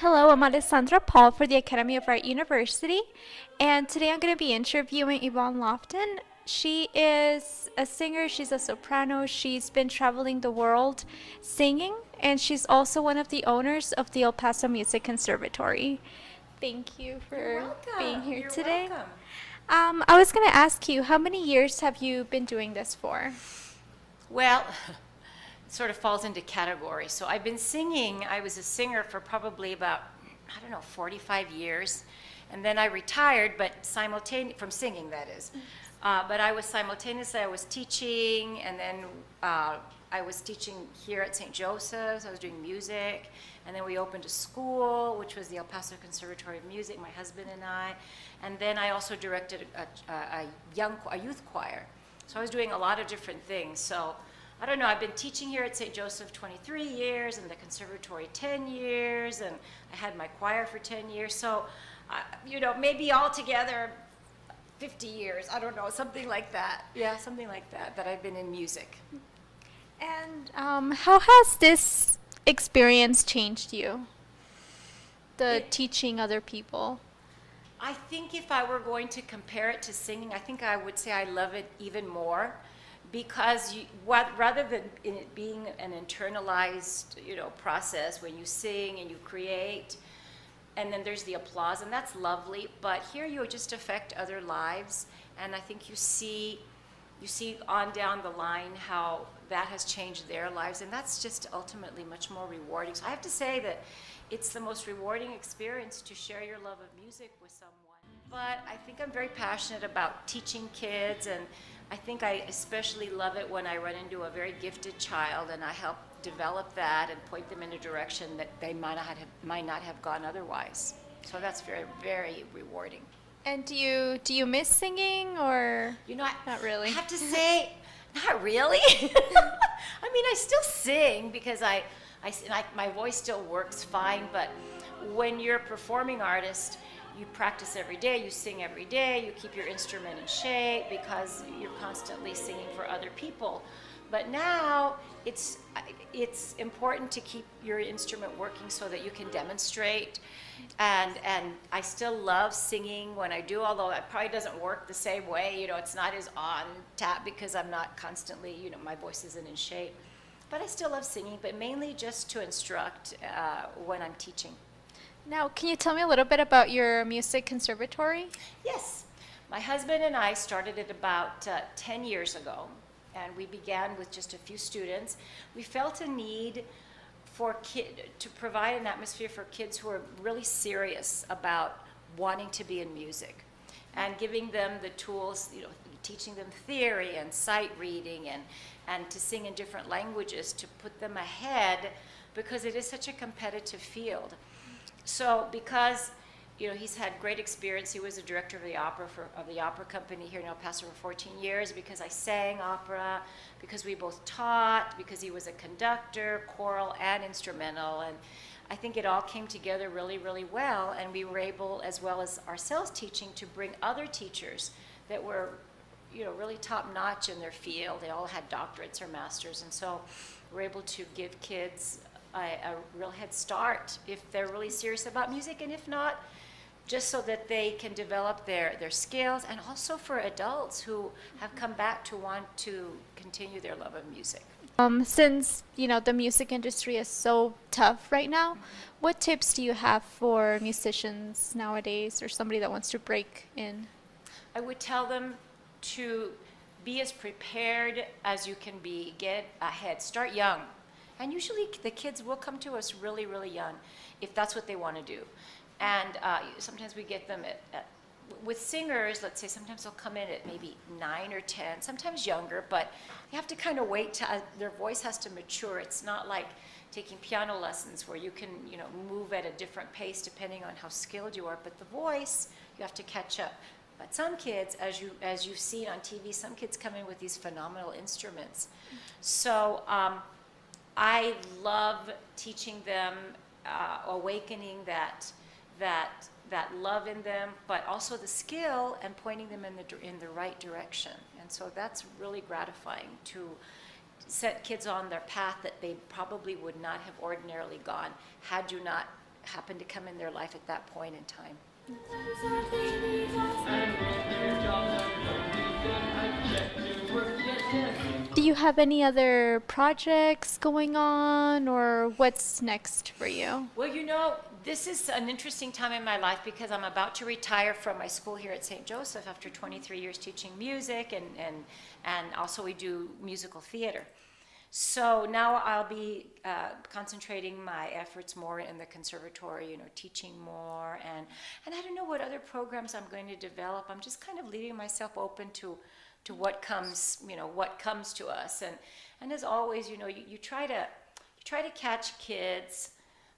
Hello, I'm Alessandra Paul for the Academy of Art University, and today I'm going to be interviewing Yvonne Loftin. She is a singer, she's a soprano, she's been traveling the world singing, and she's also one of the owners of the El Paso Music Conservatory. Thank you You're for being welcome. here You're today. welcome. I was going to ask you, how many years have you been doing this for? Well, it sort of falls into categories. So I've been singing. I was a singer for probably about, I don't know, 45 years. And then I retired, but from singing, that is. But I was simultaneously, I was teaching, and then I was teaching here at St. Joseph's. I was doing music. And then we opened a school, which was the El Paso Conservatory of Music, my husband and I. And then I also directed a youth choir. So I was doing a lot of different things. So I don't know, I've been teaching here at St. Joseph 23 years and the conservatory 10 years, and I had my choir for 10 years. So, maybe altogether 50 years, I don't know, something like that. Yeah, something like that I've been in music. And how has this experience changed you? The teaching other people. I think if I were going to compare it to singing, I think I would say I love it even more because rather than it being an internalized, process when you sing and you create, and then there's the applause, and that's lovely. But here you just affect other lives, and I think you see on down the line how that has changed their lives, and that's just ultimately much more rewarding. So I have to say that it's the most rewarding experience to share your love of music with someone. But I think I'm very passionate about teaching kids, and I think I especially love it when I run into a very gifted child and I help develop that and point them in a direction that they might not have gone otherwise. So that's very, very rewarding. And do you miss singing or not I really? have to say, not really. I mean, I still sing because my voice still works fine, but when you're a performing artist, you practice every day, you sing every day, you keep your instrument in shape because you're constantly singing for other people. But now it's important to keep your instrument working so that you can demonstrate. And I still love singing when I do, although it probably doesn't work the same way. It's not as on tap because I'm not constantly, my voice isn't in shape. But I still love singing, but mainly just to instruct when I'm teaching. Now, can you tell me a little bit about your music conservatory? Yes, my husband and I started it about 10 years ago, and we began with just a few students. We felt a need to provide an atmosphere for kids who are really serious about wanting to be in music, and giving them the tools, teaching them theory and sight reading and to sing in different languages to put them ahead because it is such a competitive field. So because he's had great experience. He was a director of the opera company here in El Paso for 14 years because I sang opera, because we both taught, because he was a conductor, choral, and instrumental. And I think it all came together really, really well. And we were able, as well as ourselves teaching, to bring other teachers that were really top notch in their field. They all had doctorates or masters. And so we're able to give kids a real head start if they're really serious about music, and if not, just so that they can develop their skills, and also for adults who have come back to want to continue their love of music. Since the music industry is so tough right now, what tips do you have for musicians nowadays, or somebody that wants to break in? I would tell them to be as prepared as you can be. Get ahead. Start young. And usually the kids will come to us really, really young if that's what they want to do. And sometimes we get them with singers, let's say sometimes they'll come in at maybe 9 or 10, sometimes younger, but you have to kind of wait till their voice has to mature. It's not like taking piano lessons where you can, move at a different pace depending on how skilled you are. But the voice, you have to catch up. But some kids, as you've seen on TV, some kids come in with these phenomenal instruments. So I love teaching them, awakening that love in them, but also the skill and pointing them in the right direction. And so that's really gratifying to set kids on their path that they probably would not have ordinarily gone had you not happened to come in their life at that point in time. Do you have any other projects going on, or what's next for you? Well, you know, this is an interesting time in my life because I'm about to retire from my school here at St. Joseph after 23 years teaching music, and also we do musical theater. So now I'll be concentrating my efforts more in the conservatory, you know, teaching more, and I don't know what other programs I'm going to develop. I'm just kind of leaving myself open to what comes, you know, what comes to us. And as always, you know, you try to catch kids,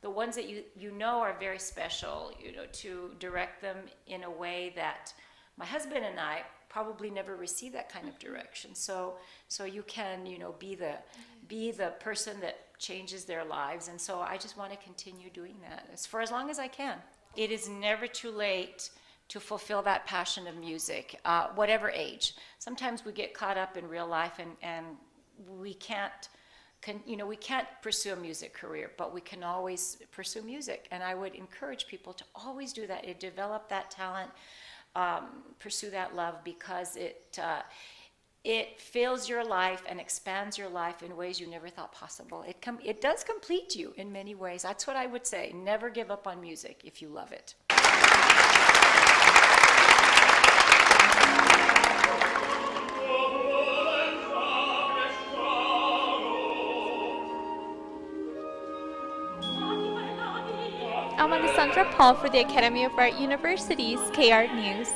the ones that you know are very special, you know, to direct them in a way that my husband and I probably never received that kind of direction. So you can, you know, be the person that changes their lives. And so I just want to continue doing that for as long as I can. It is never too late to fulfill that passion of music, whatever age. Sometimes we get caught up in real life and we can't, we can't pursue a music career, but we can always pursue music. And I would encourage people to always do that, develop that talent, pursue that love, because it fills your life and expands your life in ways you never thought possible. It does complete you in many ways. That's what I would say. Never give up on music if you love it. I'm Alessandra Paul for the Academy of Art University's KArt News.